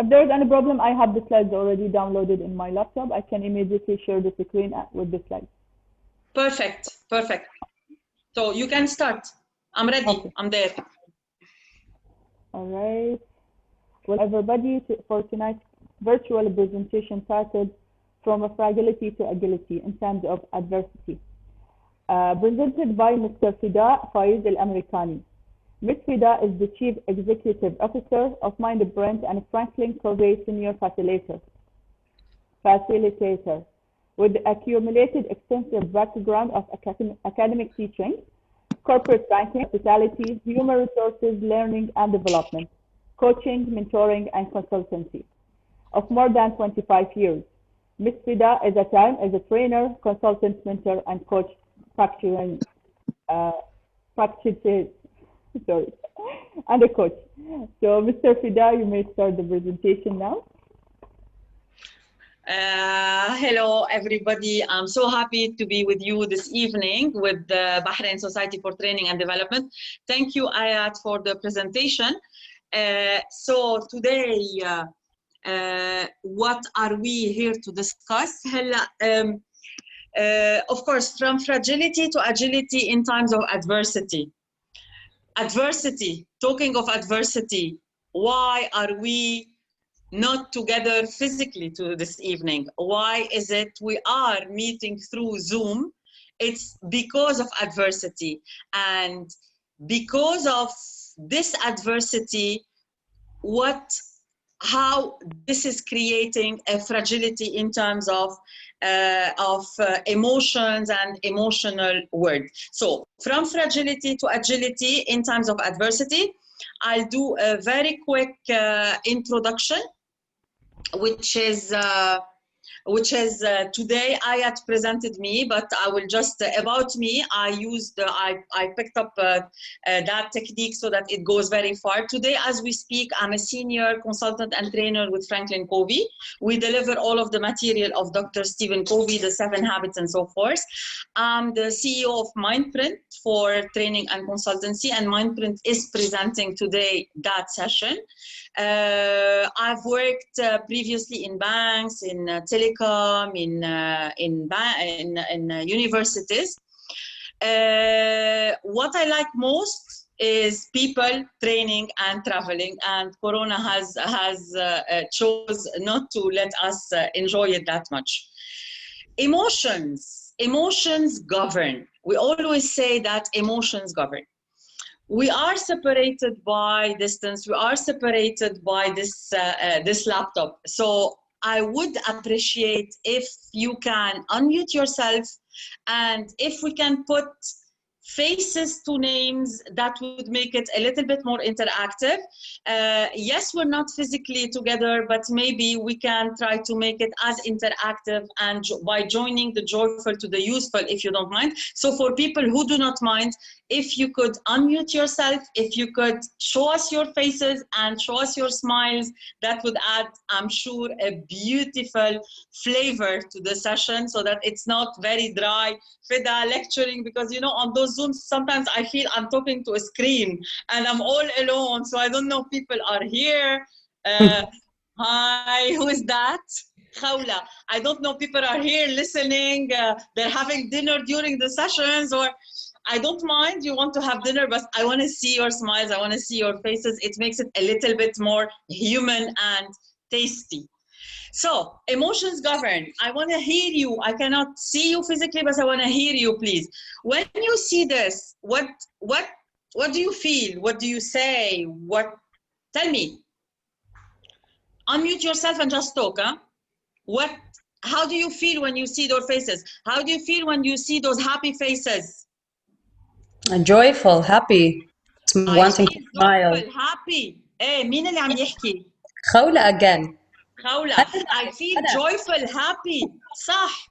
If there is any problem, I have the slides already downloaded in my laptop. I can immediately share the screen with the slides. Perfect, perfect. So you can start. I'm ready. Okay. I'm there. All right. Well, everybody, for tonight's virtual presentation titled From Fragility to Agility in Times of Adversity, presented by Mr. Fida Fayez Al-Americani. Ms. Fida is the Chief Executive Officer of Mindprint and Franklin Covey Senior Facilitator, with accumulated extensive background of academic teaching, corporate banking, hospitality, human resources, learning and development, coaching, mentoring, and consultancy of more than 25 years. Ms. Fida is a trainer, consultant, mentor, and coach practitioner, and a coach. So, Mr. Fida, you may start the presentation now. Hello, everybody. I'm so happy to be with you this evening with the Bahrain Society for Training and Development. Thank you, Ayat, for the presentation. So today, what are we here to discuss? Of course, from fragility to agility in times of adversity. Adversity, talking of adversity, why are we not together physically to this evening? Why is it we are meeting through Zoom? It's because of adversity. And because of this adversity, how this is creating a fragility in terms of emotions and emotional world. So from fragility to agility in times of adversity, I'll do a very quick introduction, which is today Ayat presented me, but I will just about me. I picked up that technique so that it goes very far. Today, as we speak, I'm a senior consultant and trainer with Franklin Covey. We deliver all of the material of Dr. Stephen Covey, the 7 habits and so forth. I'm the CEO of Mindprint for training and consultancy, and Mindprint is presenting today that session. I've worked previously in banks, in telecom, in universities. What I like most is people, training, and traveling. And Corona has chose not to let us enjoy it that much. Emotions govern. We always say that emotions govern. We are separated by distance. We are separated by this laptop. So I would appreciate if you can unmute yourself, and if we can put faces to names, that would make it a little bit more interactive. Yes, we're not physically together, but maybe we can try to make it as interactive and by joining the joyful to the useful, if you don't mind. So for people who do not mind, if you could unmute yourself, if you could show us your faces and show us your smiles, that would add, I'm sure, a beautiful flavor to the session so that it's not very dry, Fida lecturing, because you know, on those Zooms, sometimes I feel I'm talking to a screen and I'm all alone, so I don't know if people are here. Hi, who is that? Khawla. I don't know people are here listening, they're having dinner during the sessions, or I don't mind, you want to have dinner, but I want to see your smiles, I want to see your faces. It makes it a little bit more human and tasty. So, emotions govern. I want to hear you. I cannot see you physically, but I want to hear you, please. When you see this, what do you feel? What do you say? Tell me. Unmute yourself and just talk, huh? How do you feel when you see those faces? How do you feel when you see those happy faces? Joyful, happy, wanting to smile. Joyful, happy. Hey, مين اللي عم يحكي? خولة again. خولة. I feel joyful, happy. صح.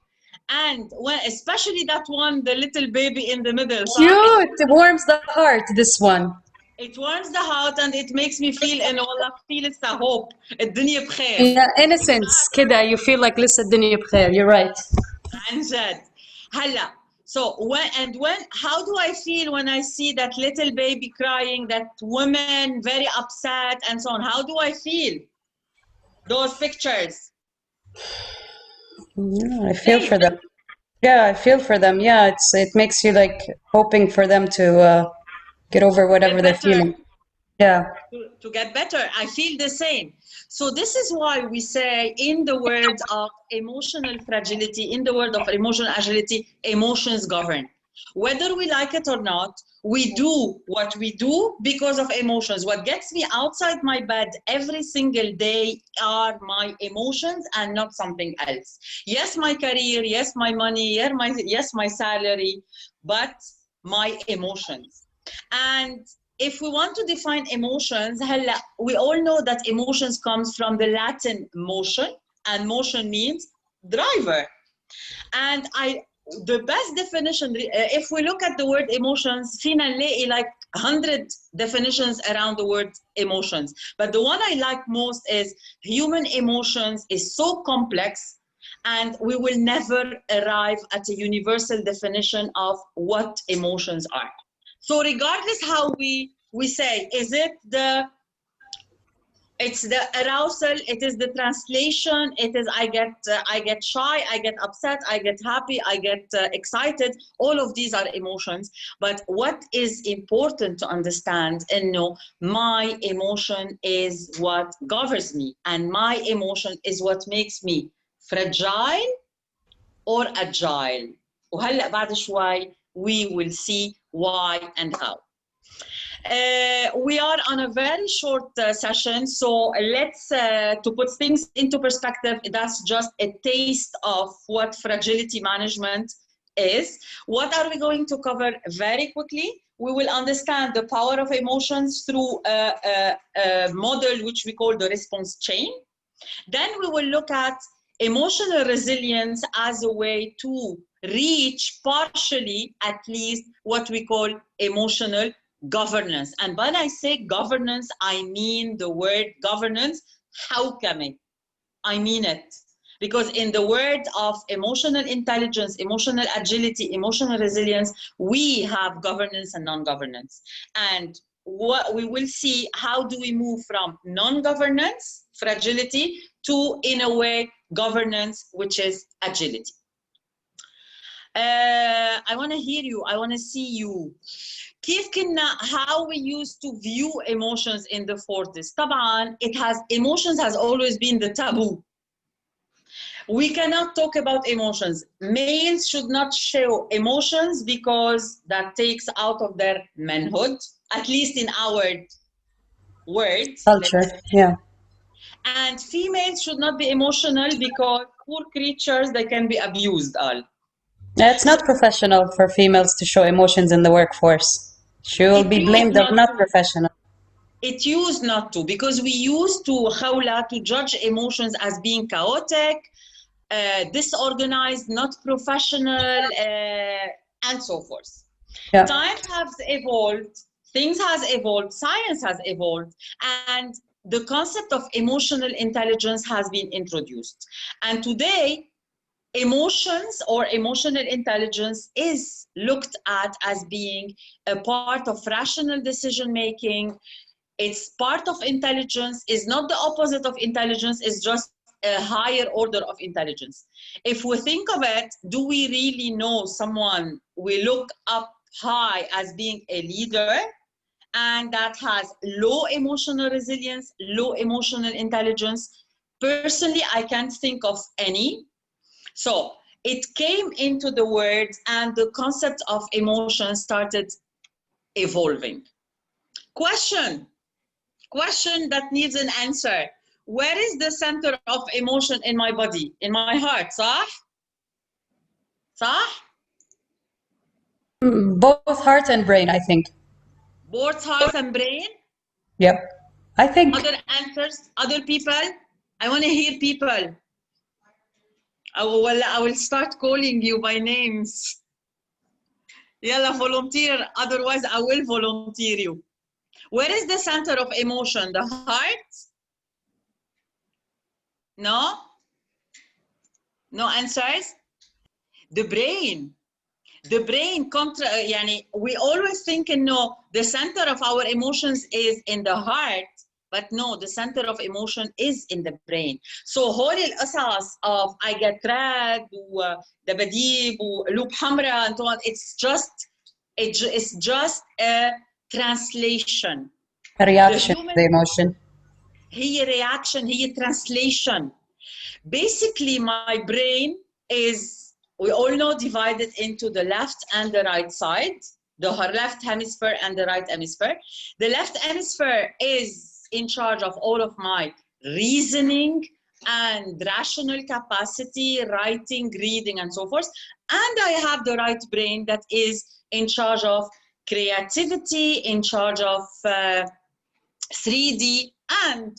And especially that one, the little baby in the middle. Cute. It warms the heart, this one. It warms the heart and it makes me feel I feel it's a hope. الدنيا بخير. Yeah, innocence. كده you feel like لسه الدنيا بخير. You're right. عن جد. هلا. So how do I feel when I see that little baby crying, that woman very upset and so on? How do I feel? those pictures? Yeah, I feel Say for them. Yeah, I feel for them. Yeah, it makes you like hoping for them to get over whatever get they're better. feeling. Yeah. To get better. I feel the same. So this is why we say in the word of emotional fragility, in the word of emotional agility, emotions govern. Whether we like it or not, we do what we do because of emotions. What gets me outside my bed every single day are my emotions and not something else. Yes, my career, yes, my money, yes, my salary, but my emotions. And if we want to define emotions, we all know that emotions comes from the Latin motion, and motion means driver. And the best definition, if we look at the word emotions, فينا نلاقي like 100 definitions around the word emotions. But the one I like most is human emotions is so complex, and we will never arrive at a universal definition of what emotions are. So regardless how we say, is it it's the arousal, it is the translation, it is I get shy, I get upset, I get happy, I get excited. All of these are emotions. But what is important to understand and know, my emotion is what governs me, and my emotion is what makes me fragile or agile. وهلأ بعد شوي we will see why and how. We are on a very short session, so let's to put things into perspective, that's just a taste of what fragility management is. What are we going to cover very quickly? We will understand the power of emotions through a model which we call the response chain. Then we will look at emotional resilience as a way to reach partially, at least, what we call emotional governance. And when I say governance, I mean the word governance, حوكمة. I mean it. Because in the word of emotional intelligence, emotional agility, emotional resilience, we have governance and non-governance. And what we will see, how do we move from non-governance, fragility, to, in a way, governance, which is agility. I want to hear you. I want to see you. كيف كنا, how we used to view emotions in the 40s. طبعا emotions has always been the taboo. We cannot talk about emotions. Males should not show emotions because that takes out of their manhood, at least in our words. Culture. Yeah. And females should not be emotional because poor creatures, they can be abused all. It's not professional for females to show emotions in the workforce. She will It be used blamed of not not to. professional. It used not to, because we used to, Khawla, to judge emotions as being chaotic, disorganized, not professional, and so forth. Yeah. Time has evolved, things has evolved, science has evolved, and the concept of emotional intelligence has been introduced. And today, emotions or emotional intelligence is looked at as being a part of rational decision making. It's part of intelligence, is not the opposite of intelligence, is just a higher order of intelligence. If we think of it, do we really know someone we look up high as being a leader and that has low emotional resilience, low emotional intelligence? Personally, I can't think of any. So it came into the words, and the concept of emotion started evolving. Question that needs an answer. Where is the center of emotion in my body, in my heart? صح? صح? Both heart and brain, I think. Both heart and brain? Yep. I think Other answers? Other people? I want to hear people. I will start calling you by names. Yalla, volunteer. Otherwise, I will volunteer you. Where is the center of emotion? The heart? No? No answers? The brain. The brain يعني we always think no, the center of our emotions is in the heart, But no, the center of emotion is in the brain. So هول القصص of I get red ودباديب وقلوب حمراء and so on, it's just a translation. A reaction to the emotion. هي reaction, هي translation. Basically, my brain is, we all know, divided into the left and the right side, the left hemisphere and the right hemisphere. The left hemisphere is in charge of all of my reasoning and rational capacity, writing, reading, and so forth. And I have the right brain that is in charge of creativity, in charge of 3D and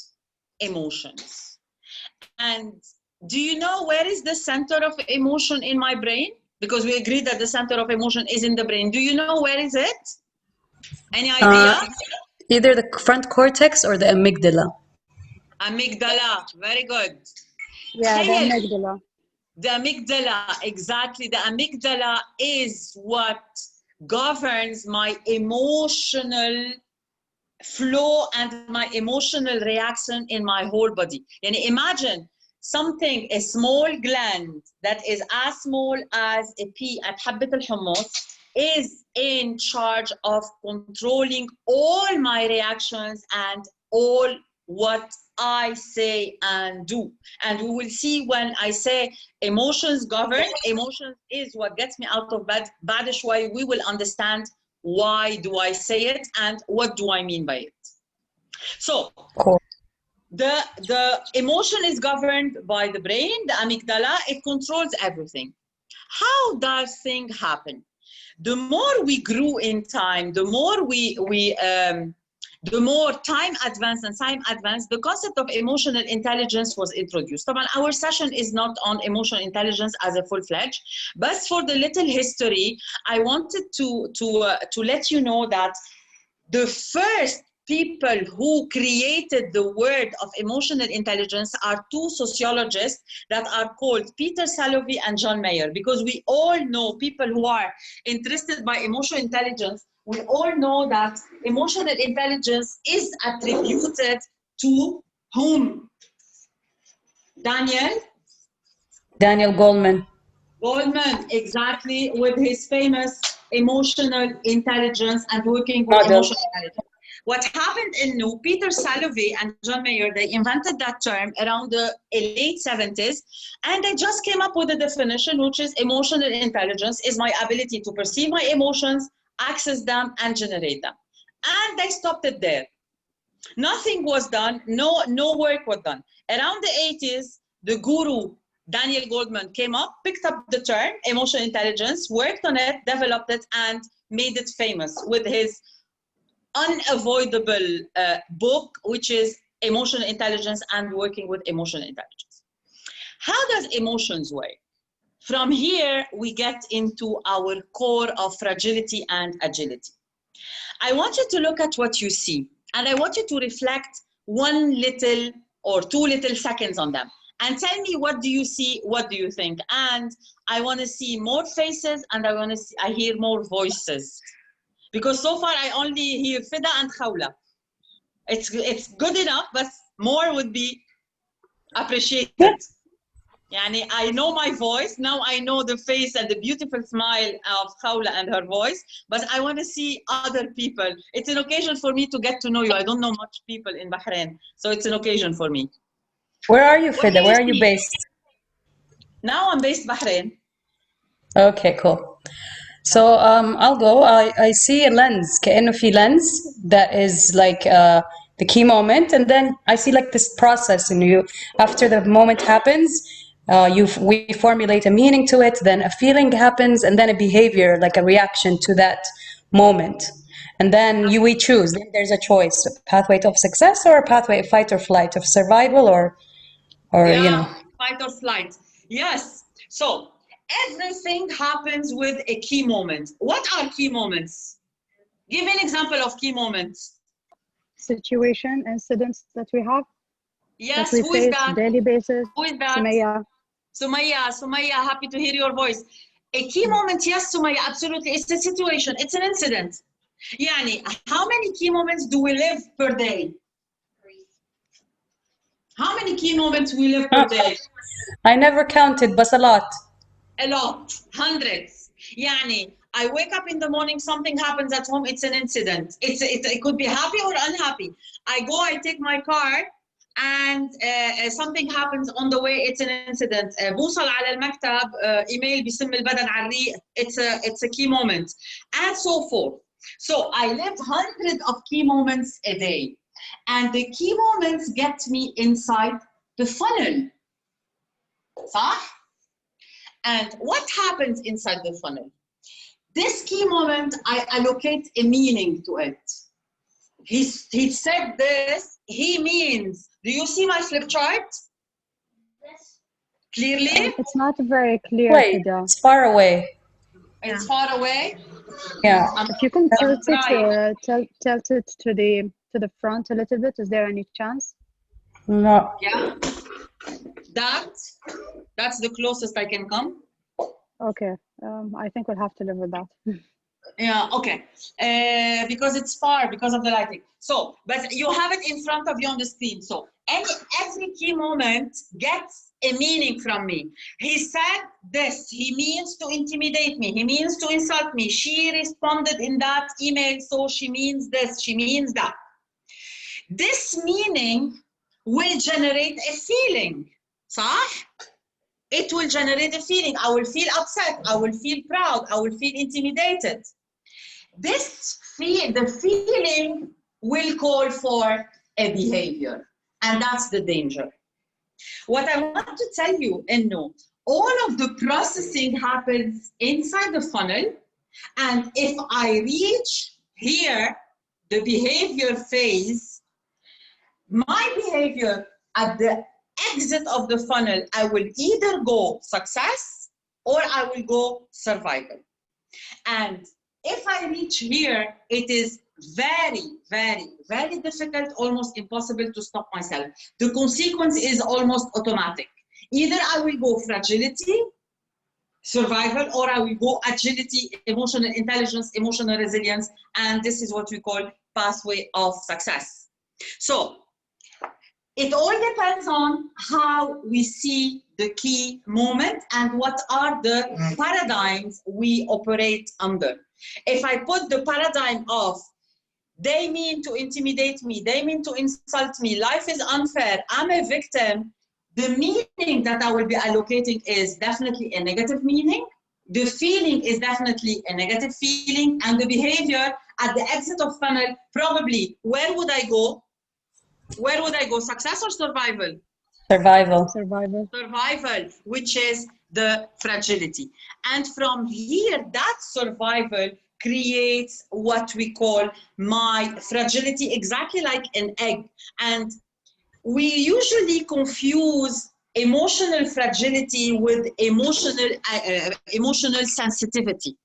emotions. And do you know where is the center of emotion in my brain? Because we agreed that the center of emotion is in the brain. Do you know where is it? Any idea? Either the front cortex or the amygdala. Amygdala, very good. Yeah, the amygdala. The amygdala, exactly. The amygdala is what governs my emotional flow and my emotional reaction in my whole body. And imagine something, a small gland that is as small as a pea at حبة الحمص is in charge of controlling all my reactions and all what I say and do. And we will see when I say emotions govern, emotions is what gets me out of bed. بعد شوي we will understand why do I say it and what do I mean by it. So Cool. the emotion is governed by the brain, the amygdala. It controls everything. How does things happen? The more we grew in time, the more the more time advanced, the concept of emotional intelligence was introduced. Our session is not on emotional intelligence as a full-fledged, but for the little history, I wanted to let you know that the first people who created the word of emotional intelligence are two sociologists that are called Peter Salovey and John Mayer, because we all know, people who are interested by emotional intelligence, we all know that emotional intelligence is attributed to whom? Daniel Goleman. Goleman, exactly, with his famous emotional intelligence and working with Model. emotional intelligence. What happened in Peter Salovey and John Mayer, they invented that term around the late 70s, and they just came up with a definition, which is emotional intelligence is my ability to perceive my emotions, access them, and generate them. And they stopped it there. Nothing was done, no work was done. Around the 80s, the guru Daniel Goleman came up, picked up the term emotional intelligence, worked on it, developed it, and made it famous with his unavoidable book, which is Emotional Intelligence and Working with Emotional Intelligence. How does emotions work? From here, we get into our core of fragility and agility. I want you to look at what you see, and I want you to reflect 1 little or 2 little seconds on them. And tell me, what do you see? What do you think? And I want to see more faces, and I hear more voices. Because so far I only hear Fida and Khawla. It's good enough, but more would be appreciated. Yani, I know my voice, now I know the face and the beautiful smile of Khawla and her voice, but I want to see other people. It's an occasion for me to get to know you. I don't know much people in Bahrain, so it's an occasion for me. Where are you, Fida? Where are you based? Now I'm based Bahrain. Okay, cool. So I'll go. I see a lens, كأنه في lens that is like the key moment, and then I see like this process in you. After the moment happens, we formulate a meaning to it, then a feeling happens, and then a behavior, like a reaction to that moment. And then we choose. Then there's a choice: a pathway of success or a pathway of fight or flight, of survival or yeah, you know. Fight or flight. Yes. So everything happens with a key moment. What are key moments? Give me an example of key moments. Situation, incidents that we have. Yes, that we who face is that? daily basis. Who is that? Sumaya, happy to hear your voice. A key moment, yes, Sumaya, absolutely. It's a situation, it's an incident. Yani, how many key moments do we live per day? How many key moments we live per day? I never counted, but a lot. A lot, hundreds. Yani, I wake up in the morning, something happens at home, it's an incident. It could be happy or unhappy. I go, I take my car, and something happens on the way, it's an incident. بوصل على المكتب, email بيسم البدن على الريق, it's a key moment, and so forth. So I lived hundreds of key moments a day, and the key moments get me inside the funnel. صح? And what happens inside the funnel? This key moment, I allocate a meaning to it. He said this, he means, do you see my flip chart? Yes. Clearly? It's not very clear, Wait, Fida. it's far away. It's far away? Yeah. If you can tilt trying. it, tilt it to the front a little bit, is there any chance? No. Yeah. That's the closest I can come. Okay, I think we'll have to live with that. Yeah, okay. Because it's far, because of the lighting. So, but you have it in front of you on the screen. So every key moment gets a meaning from me. He said this, he means to intimidate me, he means to insult me. She responded in that email, so she means this, she means that. This meaning will generate a feeling, صح? It will generate a feeling. I will feel upset, I will feel proud, I will feel intimidated. The feeling will call for a behavior, and that's the danger. What I want to tell you, Enno, all of the processing happens inside the funnel, and if I reach here, the behavior phase, my behavior at the exit of the funnel, I will either go success or I will go survival. And if I reach here, it is very, very, very difficult, almost impossible to stop myself. The consequence is almost automatic. Either I will go fragility, survival, or I will go agility, emotional intelligence, emotional resilience, and this is what we call pathway of success. So it all depends on how we see the key moment and what are the paradigms we operate under. If I put the paradigm of they mean to intimidate me, they mean to insult me, life is unfair, I'm a victim, the meaning that I will be allocating is definitely a negative meaning. The feeling is definitely a negative feeling, and the behavior at the exit of funnel, probably, where would I go? Where would I go, success or survival? Survival. Survival. Survival, which is the fragility. And from here, that survival creates what we call my fragility, exactly like an egg. And we usually confuse emotional fragility with emotional sensitivity.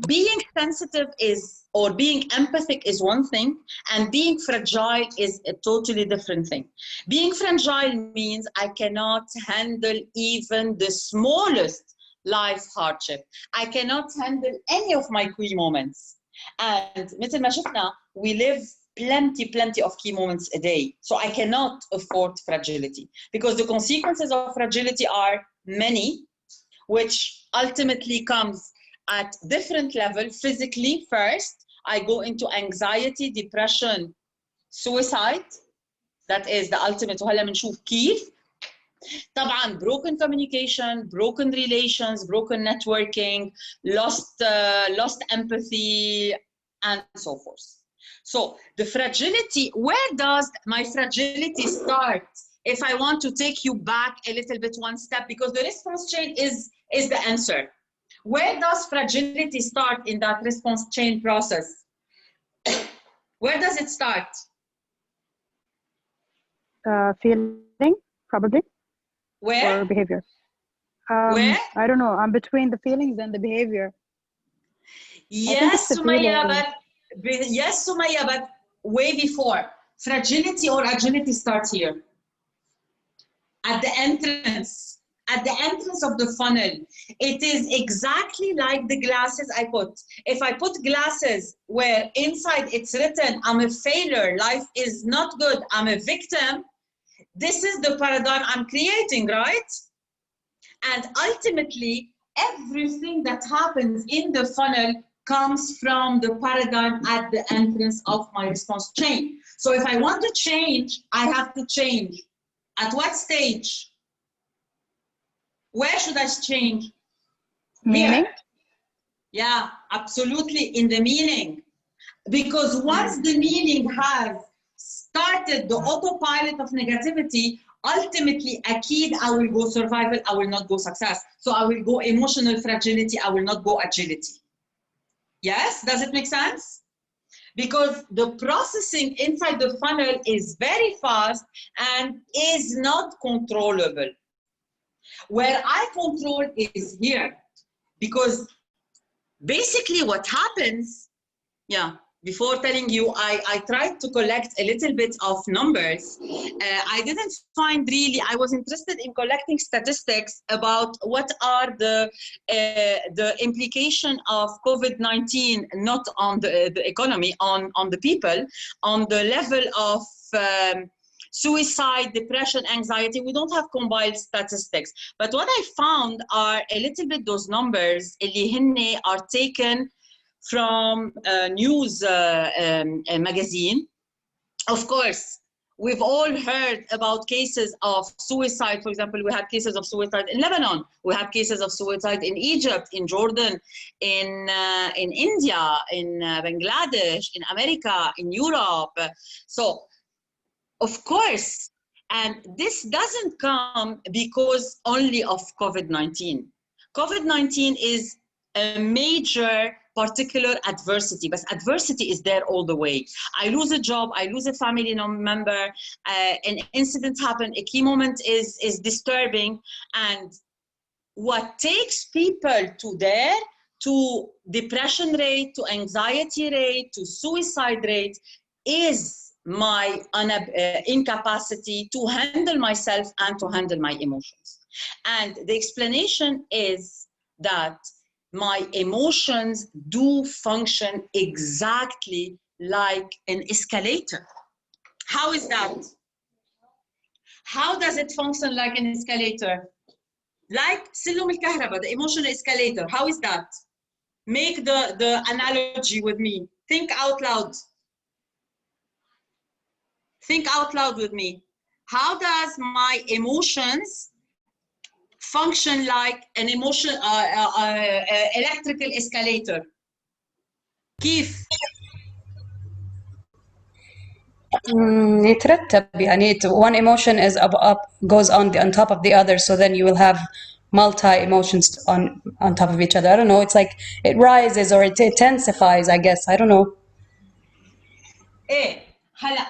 Being sensitive is, or being empathic is one thing, and being fragile is a totally different thing. Being fragile means I cannot handle even the smallest life hardship. I cannot handle any of my key moments. And مثل ما شفنا, we live plenty of key moments a day. So I cannot afford fragility, because the consequences of fragility are many, which ultimately comes at different level. Physically first, I go into anxiety, depression, suicide. That is the ultimate. وهلا بنشوف كيف. طبعا broken communication, broken relations, broken networking, lost empathy, and so forth. So the fragility, where does my fragility start? If I want to take you back a little bit one step, because the response chain is the answer. Where does fragility start in that response chain process? Where does it start? Feeling, probably. Where? Or behavior. Where? I don't know. I'm between the feelings and the behavior. Yes, Sumaya, but way before. Fragility or agility starts here. At the entrance of the funnel. It is exactly like the glasses I put. If I put glasses where inside it's written, I'm a failure, life is not good, I'm a victim, This is the paradigm I'm creating, right? And ultimately, everything that happens in the funnel comes from the paradigm at the entrance of my response chain. So if I want to change, I have to change. At what stage? Where should I change? Meaning? Here. Yeah, absolutely, in the meaning. Because once the meaning has started the autopilot of negativity, ultimately, akid, I will go survival, I will not go success. So I will go emotional fragility, I will not go agility. Yes, does it make sense? Because the processing inside the funnel is very fast and is not controllable. Where I control is here. Because basically what happens, yeah, before telling you, I tried to collect a little bit of numbers. I didn't find really, I was interested in collecting statistics about what are the implication of COVID-19, not on the economy, on the people, on the level of suicide, depression, anxiety. We don't have compiled statistics. But what I found are a little bit those numbers اللي هن are taken from a news magazine. Of course, we've all heard about cases of suicide. For example, we had cases of suicide in Lebanon. We had cases of suicide in Egypt, in Jordan, in India, in Bangladesh, in America, in Europe. So, of course, and this doesn't come because only of COVID-19. COVID-19 is a major particular adversity, but adversity is there all the way. I lose a job, I lose a family member, an incident happened, a key moment is disturbing, and what takes people to there, to depression rate, to anxiety rate, to suicide rate, is my incapacity to handle myself and to handle my emotions. And the explanation is that my emotions do function exactly like an escalator. How is that? How does it function like an escalator? Like سلم الكهرباء, the emotional escalator. How is that? Make the analogy with me. Think out loud. Think out loud with me. How does my emotions function like an electrical escalator? كيف؟ يترتب يعني one emotion is up goes on top of the other, so then you will have multi emotions on top of each other. I don't know, it's like it rises or it intensifies, I guess. I don't know.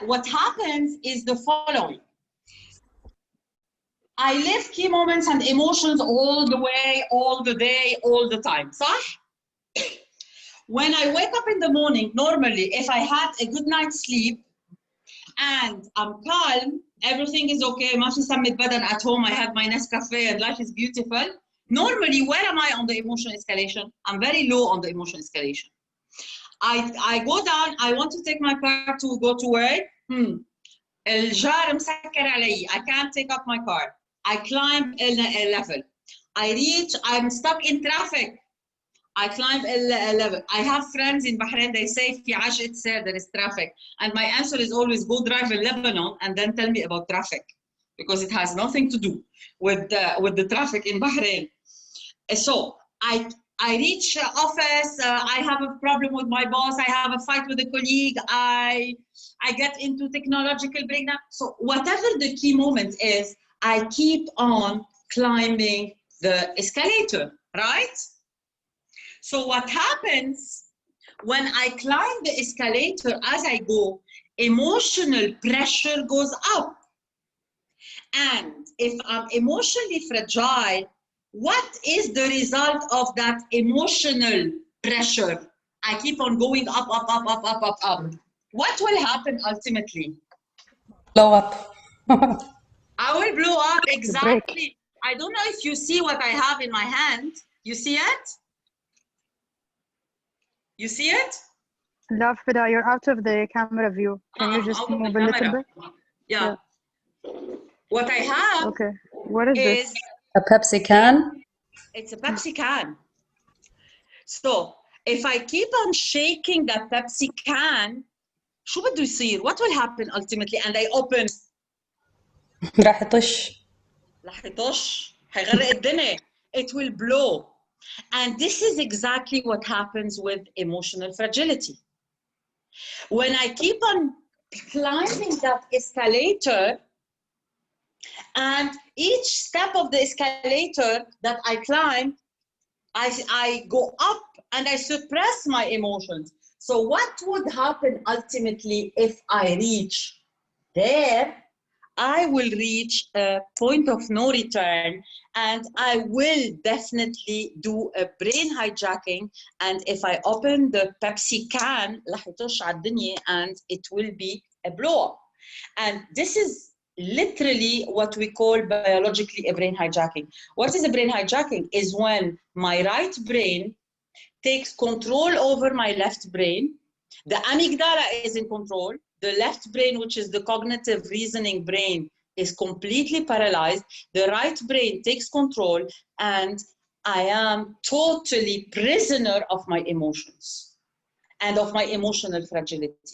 What happens is the following. I live key moments and emotions all the way, all the day, all the time. صح? When I wake up in the morning, normally, if I had a good night's sleep and I'm calm, everything is okay, ما في سمة بدن at home, I have my Nescafe and life is beautiful. Normally, where am I on the emotional escalation? I'm very low on the emotional escalation. I go down, I want to take my car to go to work. الجار مسكر علي. I can't take up my car. I climb a level. I reach, I'm stuck in traffic. I climb a level. I have friends in Bahrain, they say, في عجقة سير, there is traffic. And my answer is always go drive in Lebanon and then tell me about traffic. Because it has nothing to do with the traffic in Bahrain. So I reach office, I have a problem with my boss, I have a fight with a colleague, I get into technological breakdown. So whatever the key moment is, I keep on climbing the escalator, right? So what happens when I climb the escalator as I go, emotional pressure goes up. And if I'm emotionally fragile, what is the result of that emotional pressure? I keep on going up, up, up, up, up, up, up. What will happen ultimately? Blow up. I will blow up, exactly. I don't know if you see what I have in my hand. You see it? You see it? لا Fida, you're out of the camera view. Can you just out of move the a little camera. bit? Yeah. What I have Okay. What is this? is, A Pepsi can? it's a Pepsi can. So if I keep on shaking that Pepsi can, شو بده يصير? What will happen ultimately? And I open, راح يطش. رح يطش، حيغرق الدنيا. It will blow. And this is exactly what happens with emotional fragility. When I keep on climbing that escalator, and each step of the escalator that I climb, I go up and I suppress my emotions. So what would happen ultimately if I reach there? I will reach a point of no return, and I will definitely do a brain hijacking. And if I open the Pepsi can, رح يطش على الدنيا, and it will be a blow up. And this is literally what we call biologically a brain hijacking. What is a brain hijacking? Is when my right brain takes control over my left brain. The amygdala is in control. The left brain, which is the cognitive reasoning brain, is completely paralyzed. The right brain takes control, and I am totally prisoner of my emotions and of my emotional fragility.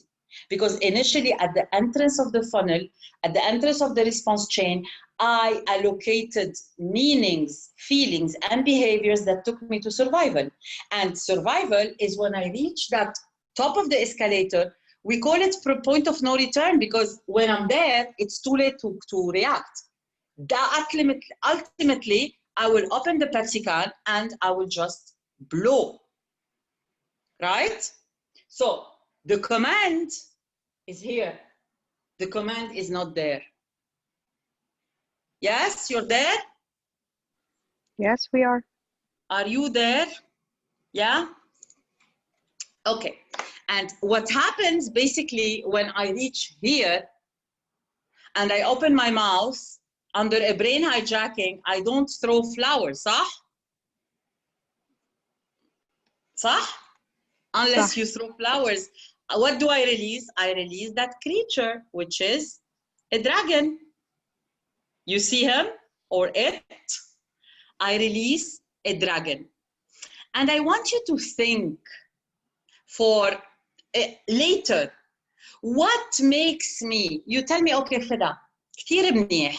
Because initially at the entrance of the funnel, at the entrance of the response chain, I allocated meanings, feelings, and behaviors that took me to survival. And survival is when I reach that top of the escalator. We call it point of no return, because when I'm there, it's too late to react. Ultimately, I will open the Pepsi can and I will just blow, right? So the command is here. The command is not there. Yes, you're there? Yes, we are. Are you there? Yeah? Okay. And what happens basically when I reach here and I open my mouth under a brain hijacking, I don't throw flowers, صح? صح? Unless you throw flowers. What do I release? I release that creature, which is a dragon. You see him or it? I release a dragon. And I want you to think for later, what makes me, you tell me, okay, Fida, كثير منيح,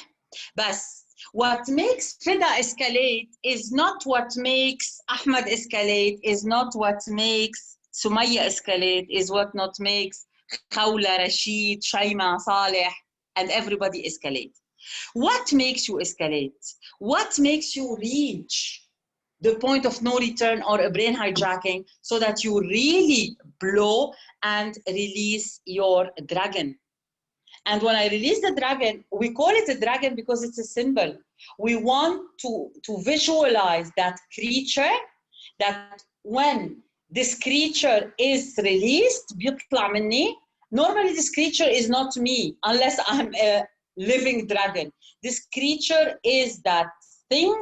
بس what makes Fida escalate is not what makes Ahmed escalate, is not what makes Sumaya escalate, is what not makes Khawla, Rashid, Shaima, Saleh, and everybody escalate. What makes you escalate? What makes you reach the point of no return or a brain hijacking so that you really blow and release your dragon? And when I release the dragon, we call it a dragon because it's a symbol. We want to visualize that creature, that when this creature is released, بيطلع مني. Normally this creature is not me unless I'm a living dragon. This creature is that thing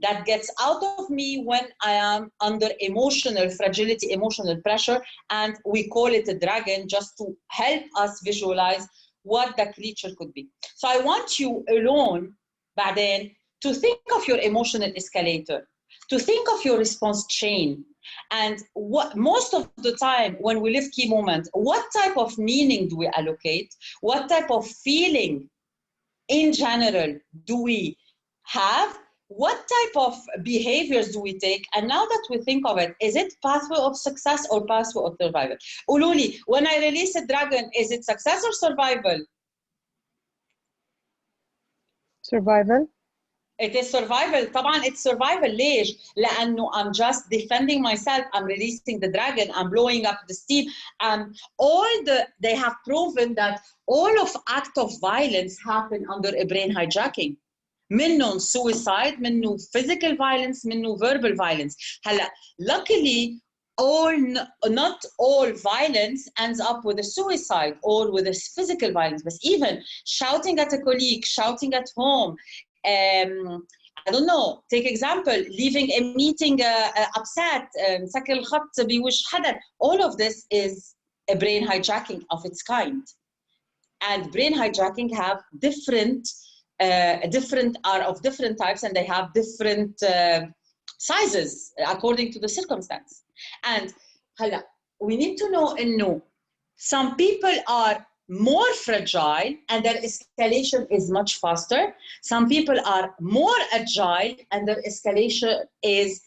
that gets out of me when I am under emotional fragility, emotional pressure, and we call it a dragon just to help us visualize what the creature could be. So I want you alone, بعدين, to think of your emotional escalator, to think of your response chain, and what most of the time when we live key moment, what type of meaning do we allocate? What type of feeling in general do we have? What type of behaviors do we take? And now that we think of it, is it pathway of success or pathway of survival? Ululi, when I release a dragon, is it success or survival? Survival. It is survival. طبعا it's survival. ليش؟ لأنه I'm just defending myself. I'm releasing the dragon. I'm blowing up the steam. They have proven that all of act of violence happen under a brain hijacking. منهم suicide, منه physical violence, منه verbal violence. هلا luckily not all violence ends up with a suicide or with a physical violence. But even shouting at a colleague, shouting at home, I don't know, take example, leaving a meeting upset, سكر الخط بوش حدا, all of this is a brain hijacking of its kind. And brain hijacking have different are of different types, and they have different sizes according to the circumstance. And hala, we need to know إنه some people are more fragile and their escalation is much faster. Some people are more agile and their escalation is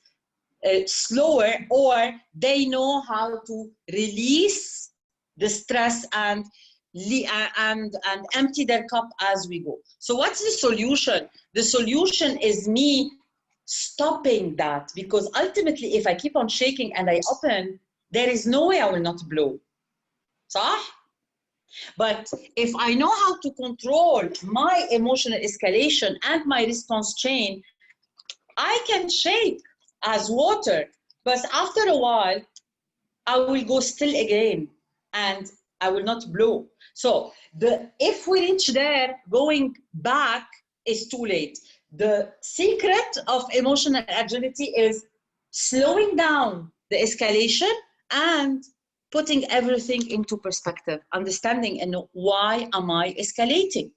slower, or they know how to release the stress and empty their cup as we go. So what's the solution? The solution is me stopping that, because ultimately if I keep on shaking and I open, there is no way I will not blow. صح? But if I know how to control my emotional escalation and my response chain, I can shake as water, but after a while, I will go still again and I will not blow. So if we reach there, going back is too late. The secret of emotional agility is slowing down the escalation and putting everything into perspective, understanding and why am I escalating.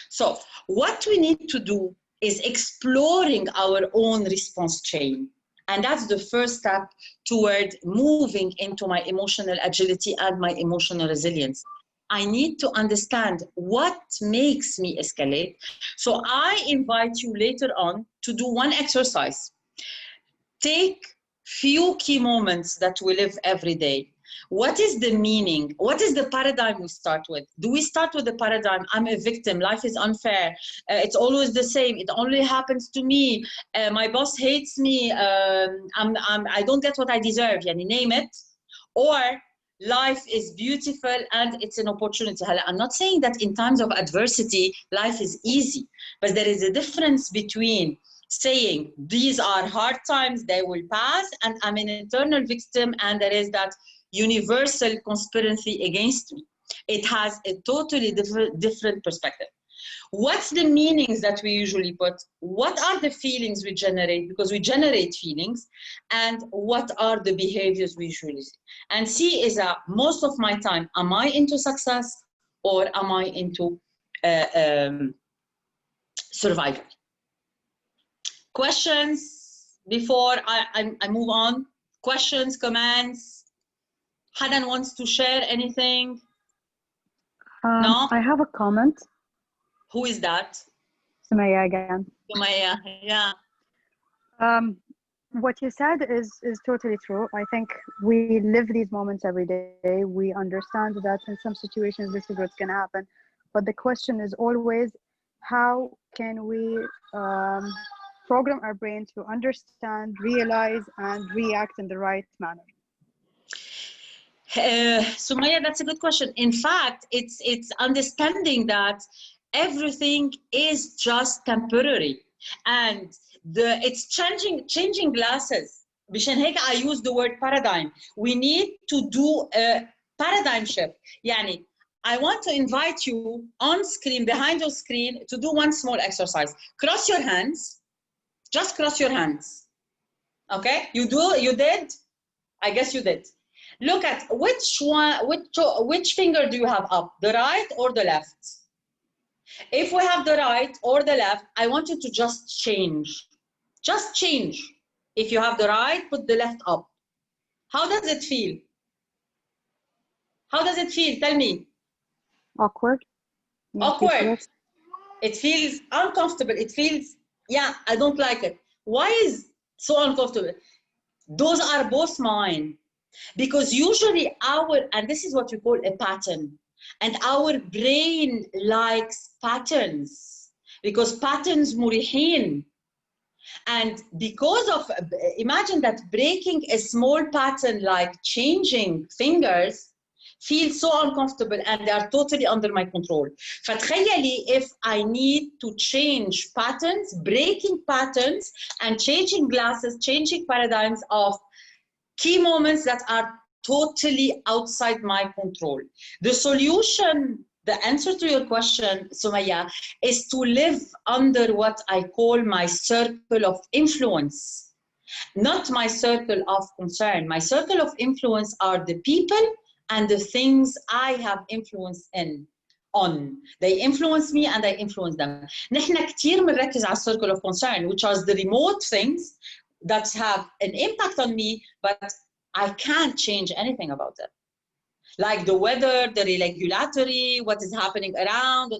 So what we need to do is exploring our own response chain. And that's the first step toward moving into my emotional agility and my emotional resilience. I need to understand what makes me escalate. So I invite you later on to do one exercise. Take few key moments that we live every day. What is the meaning? What is the paradigm we start with? Do we start with the paradigm, I'm a victim, life is unfair, it's always the same, it only happens to me, my boss hates me, I don't get what I deserve, yani name it. Or life is beautiful and it's an opportunity. I'm not saying that in times of adversity, life is easy, but there is a difference between saying these are hard times, they will pass, and I'm an eternal victim, and there is that universal conspiracy against me. It has a totally different perspective. What's the meanings that we usually put? What are the feelings we generate? Because we generate feelings. And what are the behaviors we usually see? And C is most of my time, am I into success or am I into survival? Questions before I move on? Questions, comments? Hanan wants to share anything? No? I have a comment. Who is that? Sumaya again. Sumaya, yeah. What you said is totally true. I think we live these moments every day. We understand that in some situations this is what's going to happen. But the question is always, how can we program our brain to understand, realize, and react in the right manner? Sumaya, that's a good question. In fact, it's understanding that everything is just temporary, and it's changing glasses. بشان هيك I use the word paradigm. We need to do a paradigm shift. يعني I want to invite you on screen, behind your screen, to do one small exercise. Cross your hands. Just cross your hands. Okay? You did? I guess you did. Look at which finger do you have up, the right or the left? If we have the right or the left, I want you to just change. Just change. If you have the right, put the left up. How does it feel? How does it feel? Tell me. Awkward. Awkward. It feels uncomfortable. It feels, yeah, I don't like it. Why is so uncomfortable? Those are both mine. Because usually and this is what we call a pattern, and our brain likes patterns because patterns مريحين. And because of, imagine that breaking a small pattern like changing fingers feels so uncomfortable and they are totally under my control. فتخيلي if I need to change patterns, breaking patterns and changing glasses, changing paradigms of key moments that are totally outside my control. The solution, the answer to your question, Sumaya, is to live under what I call my circle of influence, not my circle of concern. My circle of influence are the people and the things I have influence in. on. They influence me and I influence them. نحن كتير بنركز على circle of concern, which are the remote things that have an impact on me, but I can't change anything about them. Like the weather, the regulatory, what is happening around.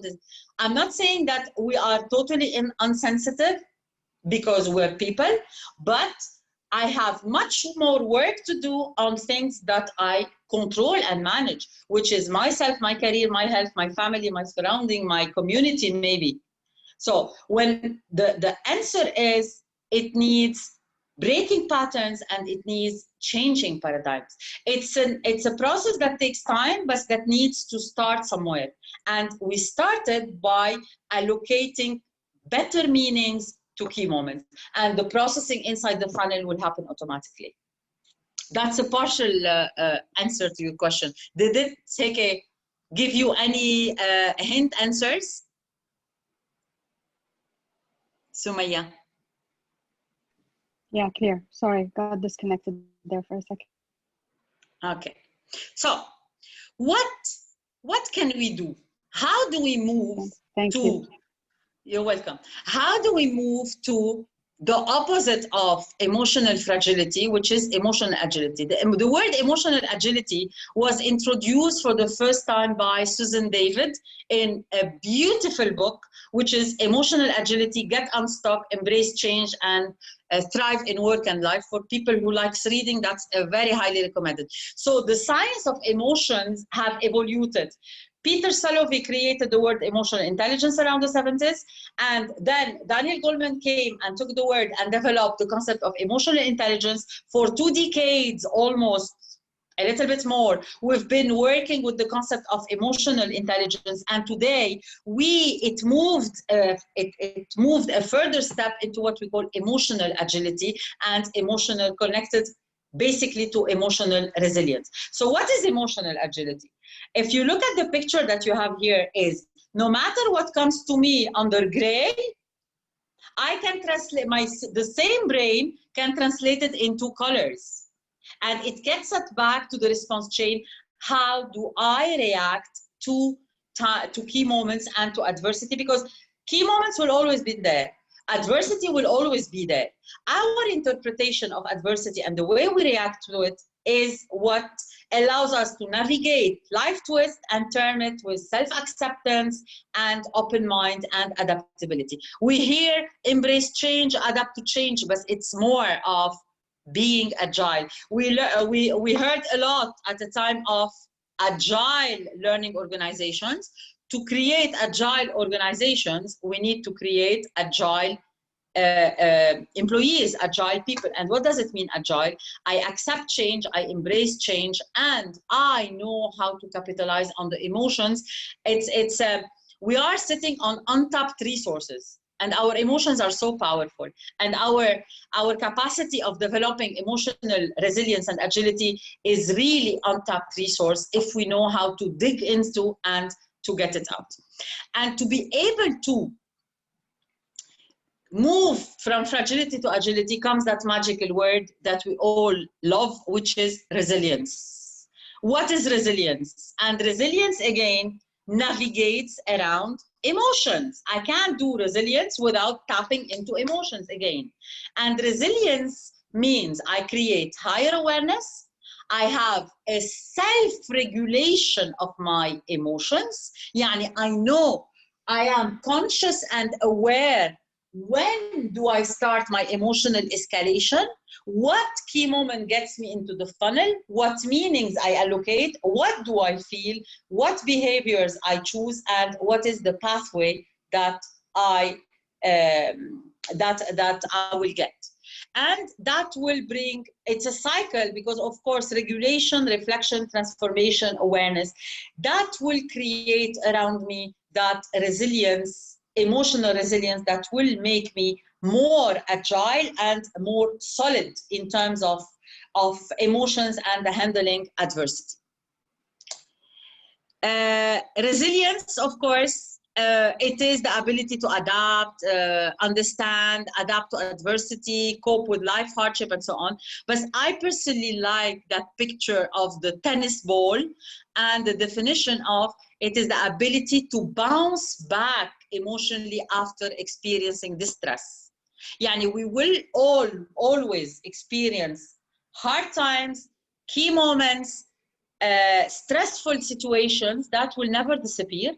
I'm not saying that we are totally unsensitive because we're people, but I have much more work to do on things that I control and manage, which is myself, my career, my health, my family, my surrounding, my community, maybe. So when the answer is, it needs breaking patterns and it needs changing paradigms. It's a process that takes time, but that needs to start somewhere. And we started by allocating better meanings to key moments, and the processing inside the funnel will happen automatically. That's a partial answer to your question. Did it give you any hint answers? Sumaya. Yeah, clear. Sorry, got disconnected there for a second. Okay. So what can we do? How do we move Thank you. You're welcome. How do we move to the opposite of emotional fragility, which is emotional agility? The word emotional agility was introduced for the first time by Susan David in a beautiful book, which is Emotional Agility, Get Unstuck, Embrace Change, and Thrive in Work and Life. For people who likes reading, that's very highly recommended. So the science of emotions have evolved. Peter Salovey created the word emotional intelligence around the 70s, and then Daniel Goleman came and took the word and developed the concept of emotional intelligence. For 2 decades, almost a little bit more, we've been working with the concept of emotional intelligence, and today it moved a further step into what we call emotional agility and emotional connected, basically, to emotional resilience. So what is emotional agility? If you look at the picture that you have here, is no matter what comes to me under gray, I can translate the same brain can translate it into colors, and it gets us back to the response chain. How do I react to key moments and to adversity? Because key moments will always be there. Adversity will always be there. Our interpretation of adversity and the way we react to it is what allows us to navigate life, twist and turn it with self-acceptance and open mind and adaptability. We hear embrace change, adapt to change, but it's more of being agile. We heard a lot at the time of agile learning organizations. To create agile organizations, we need to create agile employees, agile people. And what does it mean, agile? I accept change, I embrace change, and I know how to capitalize on the emotions. We are sitting on untapped resources, and our emotions are so powerful. And our capacity of developing emotional resilience and agility is really untapped resource if we know how to dig into and to get it out. And to be able to move from fragility to agility comes that magical word that we all love, which is resilience. What is resilience? And resilience, again, navigates around emotions. I can't do resilience without tapping into emotions again. And resilience means I create higher awareness. I have a self-regulation of my emotions. Yani I know I am conscious and aware. When do I start my emotional escalation? What key moment gets me into the funnel? What meanings I allocate? What do I feel? What behaviors I choose? And what is the pathway that I will get? And that will bring, it's a cycle, because of course, regulation, reflection, transformation, awareness, that will create around me that resilience, emotional resilience, that will make me more agile and more solid in terms of emotions and handling adversity. Resilience, of course, it is the ability to adapt, understand, adapt to adversity, cope with life hardship, and so on. But I personally like that picture of the tennis ball and the definition of it is the ability to bounce back emotionally after experiencing distress. Yani we will always experience hard times, key moments, stressful situations that will never disappear.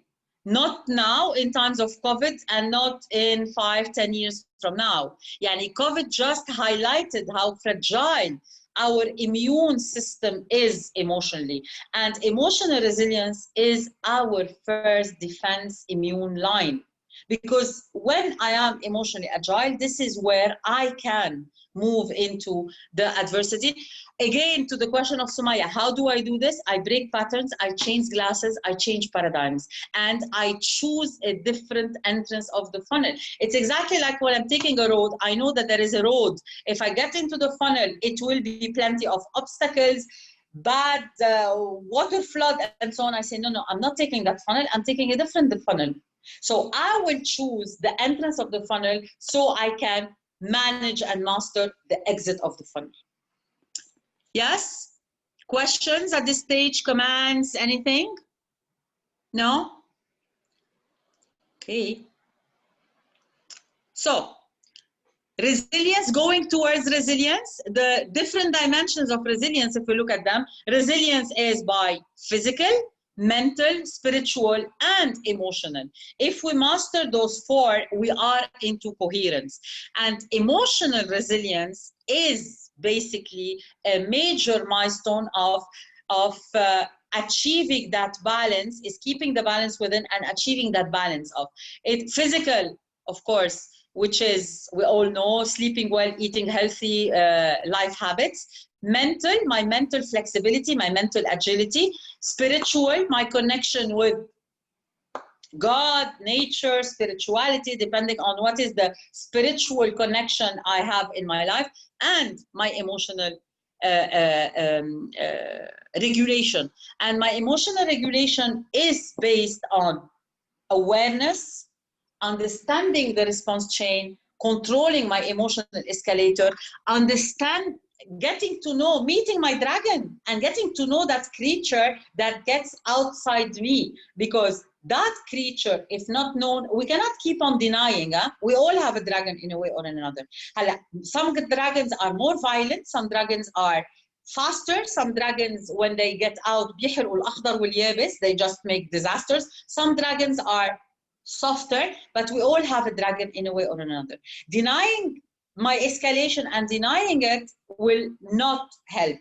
Not now in times of COVID and not in 5-10 years from now. Yani COVID just highlighted how fragile our immune system is emotionally. And emotional resilience is our first defense immune line. Because when I am emotionally agile, this is where I can move into the adversity. Again, to the question of Sumaya, how do I do this? I break patterns, I change glasses, I change paradigms, and I choose a different entrance of the funnel. It's exactly like when I'm taking a road, I know that there is a road. If I get into the funnel, it will be plenty of obstacles, bad water flood, and so on. I say, no, I'm not taking that funnel, I'm taking a different funnel. So I will choose the entrance of the funnel so I can manage and master the exit of the funnel. Yes? Questions at this stage, comments, anything? No? Okay. So, resilience, going towards resilience, the different dimensions of resilience, if we look at them, resilience is by physical, mental, spiritual, and emotional. If we master those four, we are into coherence. And emotional resilience is basically a major milestone of achieving that balance, is keeping the balance within and achieving that balance of it. Physical, of course, which is, we all know, sleeping well, eating healthy, life habits. Mental, my mental flexibility, my mental agility. Spiritual, my connection with God, nature, spirituality, depending on what is the spiritual connection I have in my life. And my emotional regulation. And my emotional regulation is based on awareness, understanding the response chain, controlling my emotional escalator, getting to know, meeting my dragon, and getting to know that creature that gets outside me. Because that creature, if not known, we cannot keep on denying. We all have a dragon in a way or another. Some dragons are more violent, some dragons are faster, some dragons, when they get out, they just make disasters. Some dragons are softer, but we all have a dragon in a way or another. Denying my escalation and denying it will not help.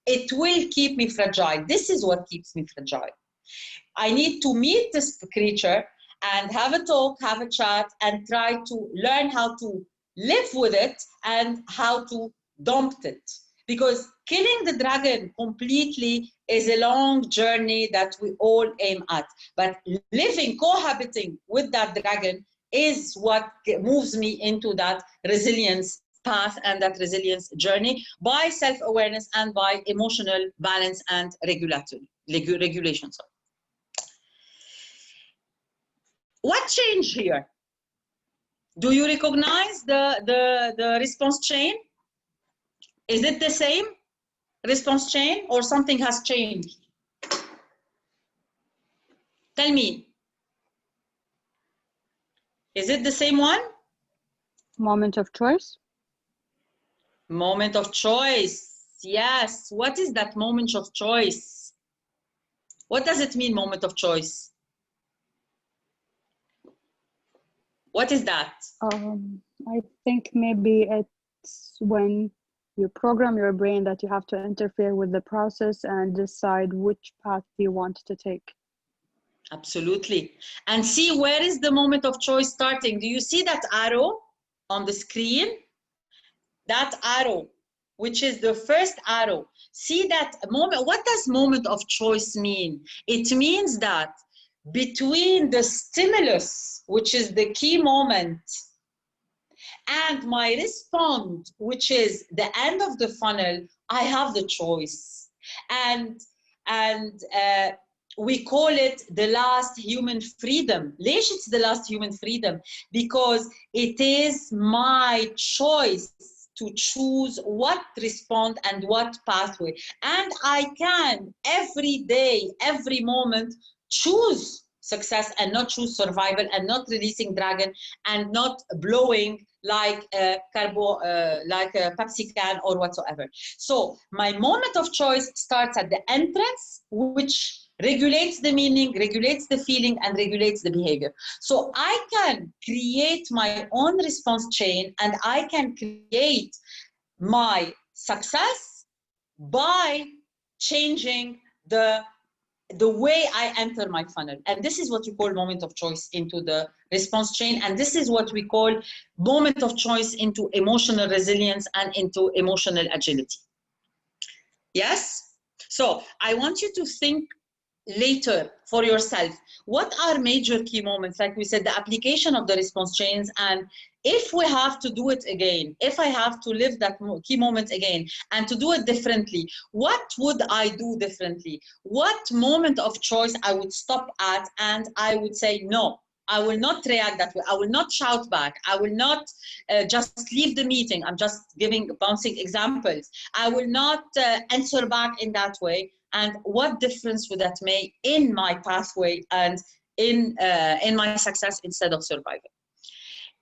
It will keep me fragile. This is what keeps me fragile. I need to meet this creature and have a talk, have a chat, and try to learn how to live with it and how to dump it. Because killing the dragon completely is a long journey that we all aim at. But living, cohabiting with that dragon is what moves me into that resilience path and that resilience journey by self-awareness and by emotional balance and regulation. What changed here? Do you recognize the response chain? Is it the same response chain or something has changed? Tell me. Is it the same one? Moment of choice. Moment of choice. Yes. What is that moment of choice? What does it mean, moment of choice? What is that? I think maybe it's when you program your brain that you have to interfere with the process and decide which path you want to take. Absolutely. And see, where is the moment of choice starting? Do you see that arrow on the screen? That arrow, which is the first arrow. See that moment? What does moment of choice mean? It means that between the stimulus, which is the key moment, and my response, which is the end of the funnel, I have the choice. And we call it the last human freedom. ليش it's the last human freedom? Because it is my choice to choose what respond and what pathway. And I can every day, every moment choose success and not choose survival and not releasing dragon and not blowing like a like a Pepsi can or whatsoever. So my moment of choice starts at the entrance, which regulates the meaning, regulates the feeling, and regulates the behavior. So I can create my own response chain and I can create my success by changing the way I enter my funnel. And this is what we call moment of choice into the response chain. And this is what we call moment of choice into emotional resilience and into emotional agility. Yes? So I want you to think later for yourself, what are major key moments? Like we said, the application of the response chains, and if we have to do it again, if I have to live that key moment again and to do it differently, what would I do differently? What moment of choice I would stop at and I would say, no, I will not react that way. I will not shout back. I will not just leave the meeting. I'm just bouncing examples. I will not answer back in that way. And what difference would that make in my pathway and in my success instead of survival?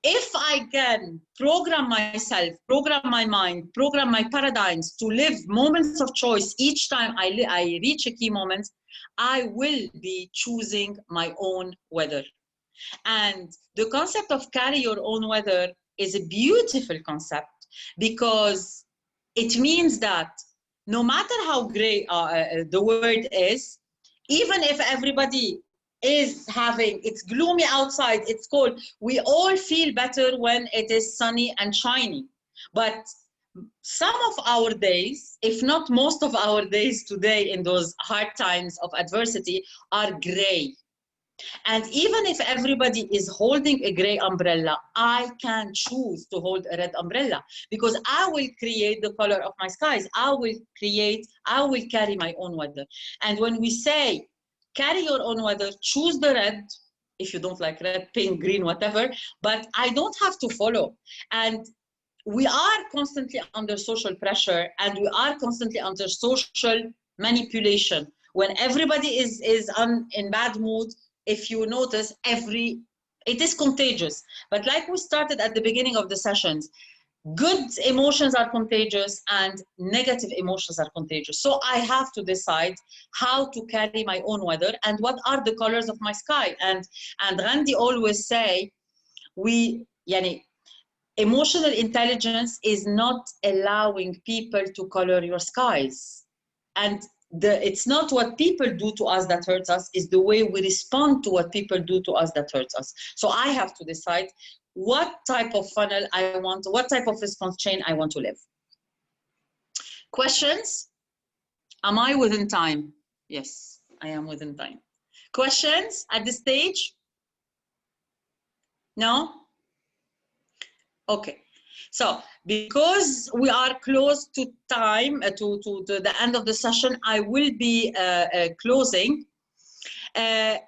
If I can program myself, program my mind, program my paradigms to live moments of choice each time I reach a key moment, I will be choosing my own weather. And the concept of carry your own weather is a beautiful concept because it means that no matter how gray the world is, even if everybody is having, it's gloomy outside, it's cold, we all feel better when it is sunny and shiny. But some of our days, if not most of our days today in those hard times of adversity, are gray. And even if everybody is holding a gray umbrella, I can choose to hold a red umbrella because I will create the color of my skies. I will carry my own weather. And when we say carry your own weather, choose the red, if you don't like red, pink, green, whatever, but I don't have to follow. And we are constantly under social pressure and we are constantly under social manipulation. When everybody is in bad mood, if you notice, it is contagious. But like we started at the beginning of the sessions, good emotions are contagious and negative emotions are contagious. So I have to decide how to carry my own weather and what are the colors of my sky. And Randy always say, emotional intelligence is not allowing people to color your skies. And it's not what people do to us that hurts us, it's the way we respond to what people do to us that hurts us. So I have to decide what type of funnel I want, what type of response chain I want to live. Questions? Am I within time? Yes, I am within time. Questions at this stage? No? Okay. So because we are close to time, to the end of the session, I will be closing.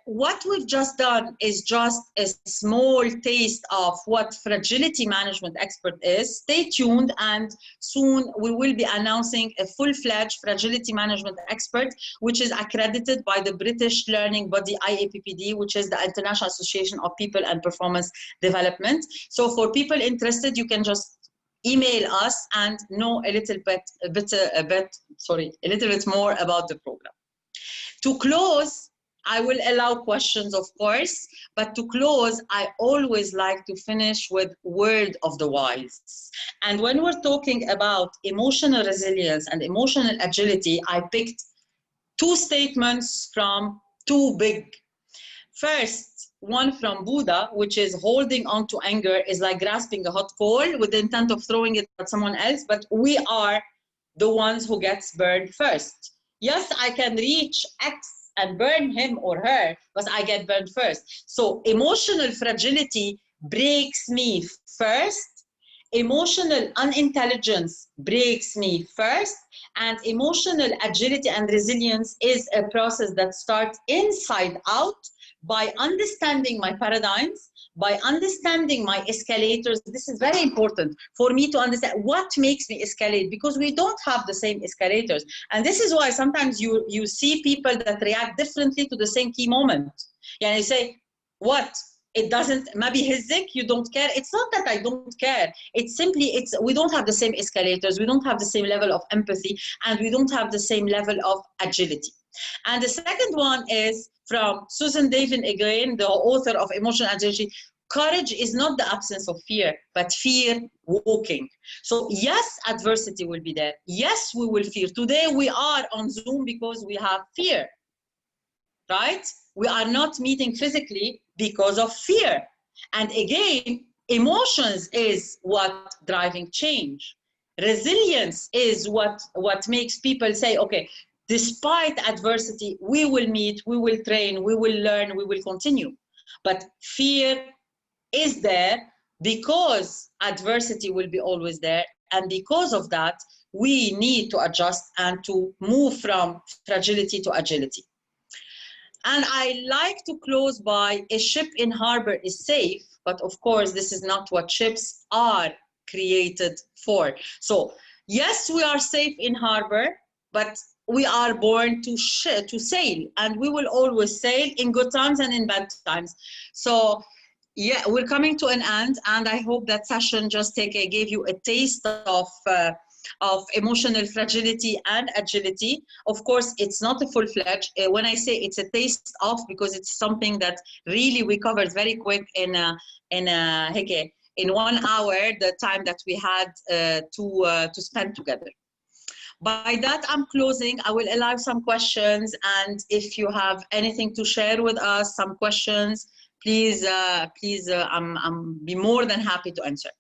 What we've just done is just a small taste of what fragility management expert is. Stay tuned, and soon we will be announcing a full-fledged fragility management expert, which is accredited by the British learning body IAPPD, which is the International Association of People and Performance Development. So for people interested, you can just email us and know a little bit more about the program. To close, I will allow questions, of course, but to close, I always like to finish with word of the wise. And when we're talking about emotional resilience and emotional agility, I picked two statements from two big. First, one from Buddha, which is holding on to anger is like grasping a hot coal with the intent of throwing it at someone else, but we are the ones who gets burned first. Yes, I can reach X and burn him or her, but I get burned first. So emotional fragility breaks me first emotional unintelligence breaks me first, and emotional agility and resilience is a process that starts inside out by understanding my paradigms, by understanding my escalators. This is very important for me to understand what makes me escalate, because we don't have the same escalators. And this is why sometimes you see people that react differently to the same key moment. Yeah, you say, what? It doesn't, maybe hizzik, you don't care. It's not that I don't care. It's simply, we don't have the same escalators. We don't have the same level of empathy, and we don't have the same level of agility. And the second one is from Susan Davin again, the author of Emotional Agility. Courage is not the absence of fear, but fear walking. So yes, adversity will be there. Yes, we will fear. Today we are on Zoom because we have fear, right? We are not meeting physically because of fear. And again, emotions is what driving change. Resilience is what makes people say, okay, despite adversity, we will meet, we will train, we will learn, we will continue. But fear is there because adversity will be always there. And because of that, we need to adjust and to move from fragility to agility. And I like to close by, a ship in harbor is safe, but of course, this is not what ships are created for. So yes, we are safe in harbor, but we are born to sail, and we will always sail in good times and in bad times. So yeah, we're coming to an end, and I hope that session just gave you a taste of emotional fragility and agility. Of course, it's not a full-fledged. When I say it's a taste of, because it's something that really we covered very quick in 1 hour, the time that we had to spend together. By that, I'm closing. I will allow some questions, and if you have anything to share with us, some questions, please, I'm be more than happy to answer.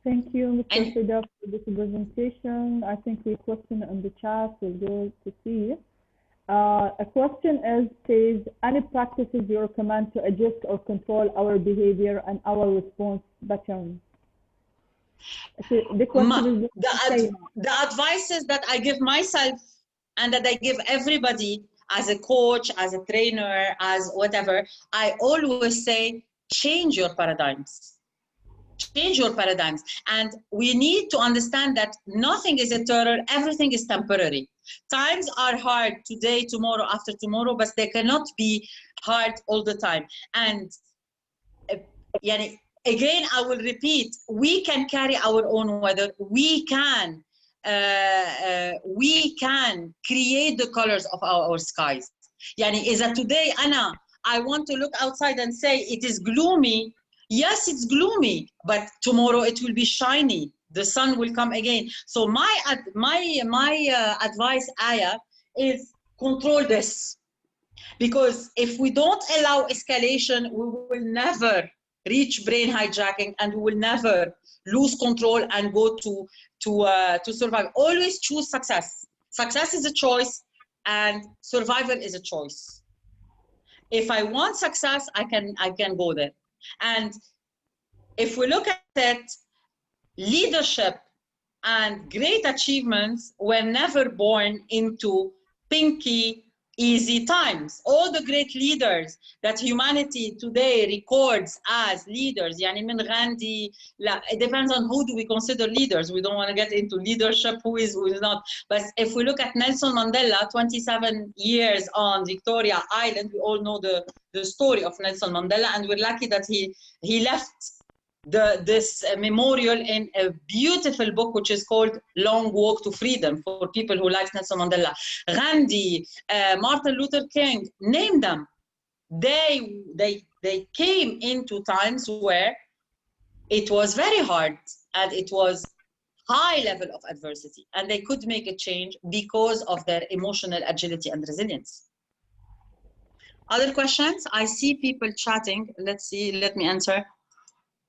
Thank you, Mr. Fida, for this presentation. I think we question on the chat. We'll go to see. A question says, any practices you recommend to adjust or control our behavior and our response patterns? The question is the advices that I give myself and that I give everybody as a coach, as a trainer, as whatever, I always say, change your paradigms. Change your paradigms. And we need to understand that nothing is eternal, everything is temporary. Times are hard today, tomorrow, after tomorrow, but they cannot be hard all the time. And again, I will repeat, we can carry our own weather. We can create the colors of our skies. Is that today, Anna, I want to look outside and say it is gloomy. Yes, it's gloomy, but tomorrow it will be shiny. The sun will come again. So my advice, Aya, is control this. Because if we don't allow escalation, we will never reach brain hijacking, and we will never lose control and go to survive. Always choose success. Success is a choice, and survival is a choice. If I want success, I can go there. And if we look at it, leadership and great achievements were never born into pinky, easy times. All the great leaders that humanity today records as leaders, min Gandhi, it depends on who do we consider leaders. We don't want to get into leadership, who is not. But if we look at Nelson Mandela, 27 years on Victoria Island, we all know the story of Nelson Mandela, and we're lucky that he left this memorial in a beautiful book which is called Long Walk to Freedom, for people who like Nelson Mandela. Gandhi, Martin Luther King, name them. They came into times where it was very hard and it was high level of adversity, and they could make a change because of their emotional agility and resilience. Other questions? I see people chatting. Let's see, let me answer.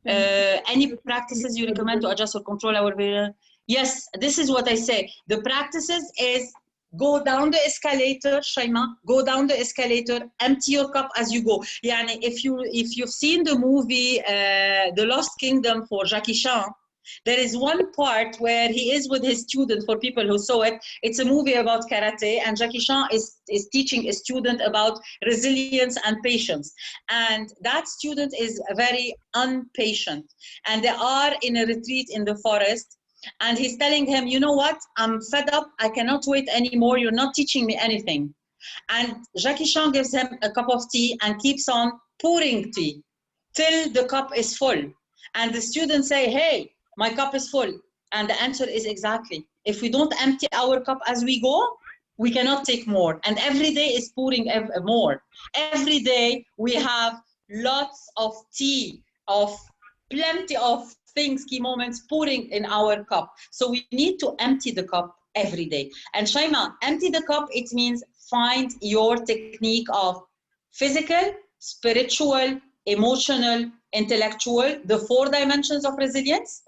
Any practices you recommend to adjust or control our behavior? Yes, this is what I say. The practices is go down the escalator, Shaima, go down the escalator, empty your cup as you go. Yani, if you've seen the movie The Lost Kingdom for Jackie Chan, there is one part where he is with his student. For people who saw it, it's a movie about karate, and Jackie Chan is teaching a student about resilience and patience. And that student is very impatient, and they are in a retreat in the forest. And he's telling him, you know what, I'm fed up, I cannot wait anymore, you're not teaching me anything. And Jackie Chan gives him a cup of tea and keeps on pouring tea till the cup is full. And the students say, hey, my cup is full. And the answer is exactly, if we don't empty our cup as we go, we cannot take more. And every day is pouring more. Every day we have lots of tea, of plenty of things, key moments pouring in our cup. So we need to empty the cup every day. And Shaima, empty the cup, it means find your technique of physical, spiritual, emotional, intellectual, the 4 dimensions of resilience,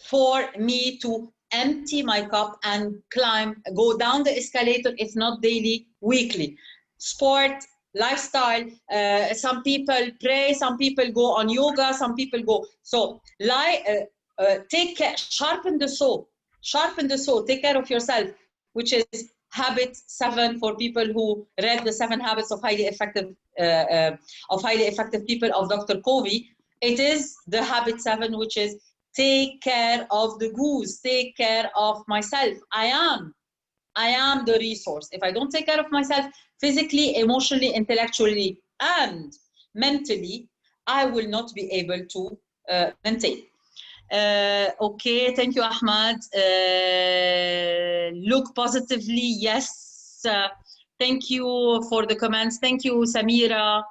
for me to empty my cup and climb, go down the escalator, if not daily, weekly. Sport, lifestyle, some people pray, some people go on yoga, some people go. So take care, sharpen the saw, take care of yourself, which is habit 7 for people who read the 7 habits of highly effective people of Dr. Covey. It is the habit 7, which is take care of the goose, take care of myself. I am the resource. If I don't take care of myself physically, emotionally, intellectually, and mentally, I will not be able to maintain. Okay, thank you, Ahmad. Look positively, yes. Thank you for the comments. Thank you, Samira.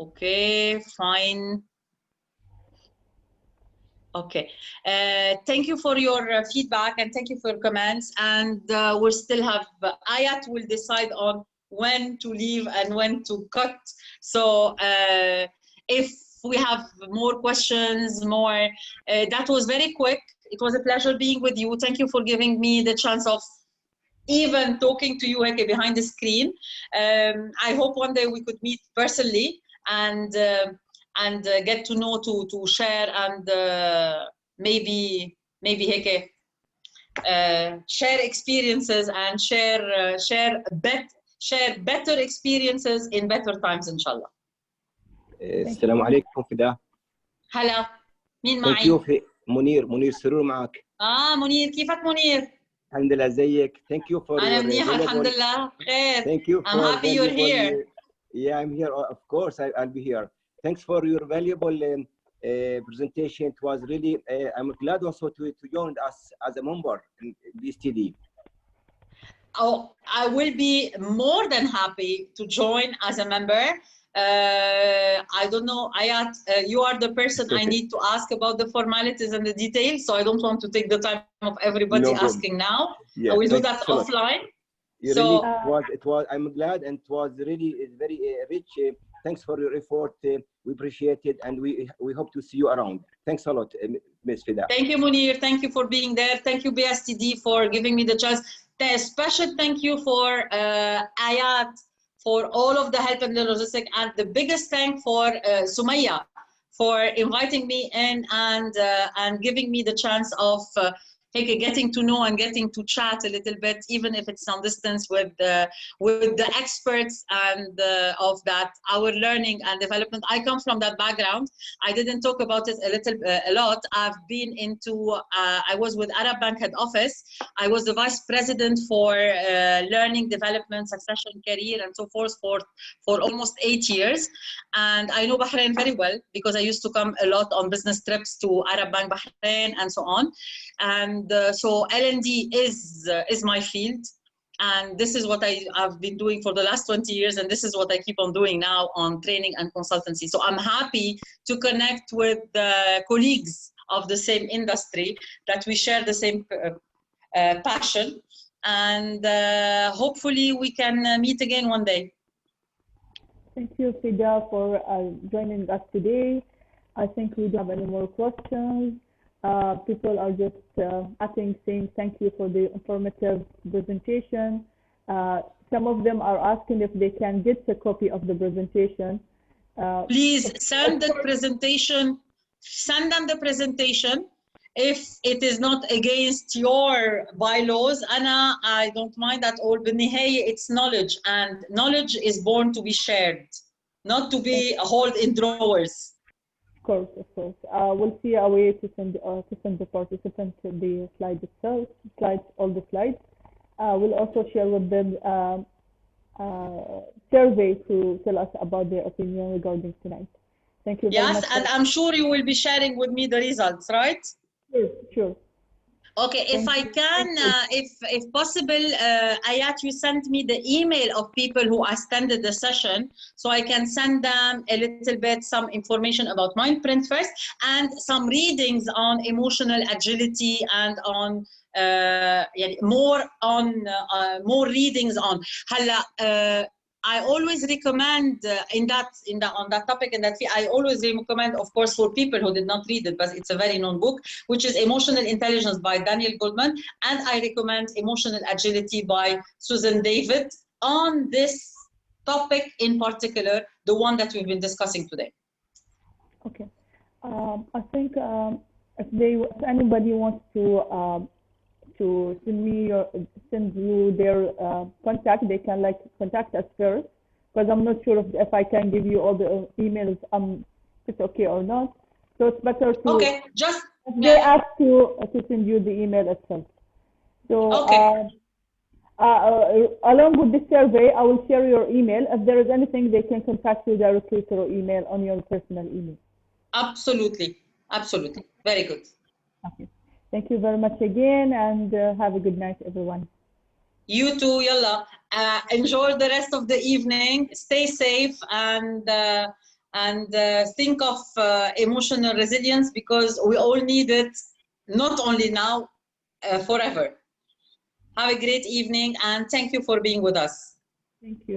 Okay, fine. Okay, thank you for your feedback and thank you for your comments. And we'll still have, Ayat will decide on when to leave and when to cut. So if we have more questions, that was very quick. It was a pleasure being with you. Thank you for giving me the chance of even talking to you behind the screen. I hope one day we could meet personally and get to know, to share, and maybe share experiences and share better experiences in better times, inshallah. السلام عليكم فدا. هلا، مين معي؟ Thank you منير سرور معك. منير، كيفك منير؟ الحمد لله، زيك. Thank you for أنا your منيحة الحمد لله بخير. Thank you for I'm happy you're here. Yeah, I'm here. Of course, I'll be here. Thanks for your valuable presentation. It was really, I'm glad also to join us as a member in BSTD. Oh, I will be more than happy to join as a member. I don't know, Ayat, you are the person I need to ask about the formalities and the details, so I don't want to take the time of everybody asking now. Yeah, I will do that offline. So it was. I'm glad, and it was really very rich. Thanks for your effort. We appreciate it, and we hope to see you around. Thanks a lot, Ms. Fida. Thank you, Munir. Thank you for being there. Thank you, BSTD, for giving me the chance. A special thank you for Ayat for all of the help and the logistics, and the biggest thank for Sumaya for inviting me in and giving me the chance of getting to know and getting to chat a little bit, even if it's on distance, with the experts and of that, our learning and development. I come from that background. I didn't talk about it a lot. I've been into, I was with Arab Bank head office. I was the vice president for learning, development, succession, career, and so forth for almost 8 years. And I know Bahrain very well because I used to come a lot on business trips to Arab Bank Bahrain and so on. And so L&D is my field, and this is what I've been doing for the last 20 years, and this is what I keep on doing now on training and consultancy. So I'm happy to connect with the colleagues of the same industry, that we share the same passion, and hopefully we can meet again one day. Thank you, Fida, for joining us today. I think we don't have any more questions. People are just saying thank you for the informative presentation. Some of them are asking if they can get a copy of the presentation. Please send the presentation. Send them the presentation. If it is not against your bylaws, Anna, I don't mind at all. بالنهاية, it's knowledge, and knowledge is born to be shared, not to be held in drawers. Of course. We'll see a way to send the participants the slide itself, all the slides. We'll also share with them survey to tell us about their opinion regarding tonight. Thank you very much. Yes, and I'm sure you will be sharing with me the results, right? Sure. Okay, if I can, if possible, Ayat, you send me the email of people who attended the session, so I can send them a little bit some information about Mindprint first, and some readings on emotional agility, and on more readings on. I always recommend on that topic, and I always recommend, of course, for people who did not read it, but it's a very known book, which is Emotional Intelligence by Daniel Goleman, and I recommend Emotional Agility by Susan David on this topic in particular, the one that we've been discussing today. Okay, I think if anybody wants to send you their contact, they can contact us first, because I'm not sure if I can give you all the emails, if it's okay or not. So it's better to they ask to send you the email itself. So along with the survey, I will share your email. If there is anything, they can contact you directly through email on your personal email. Absolutely. Very good. Okay. Thank you very much again, and have a good night, everyone. You too, Yalla. Enjoy the rest of the evening. Stay safe, and think of emotional resilience, because we all need it, not only now, forever. Have a great evening, and thank you for being with us. Thank you.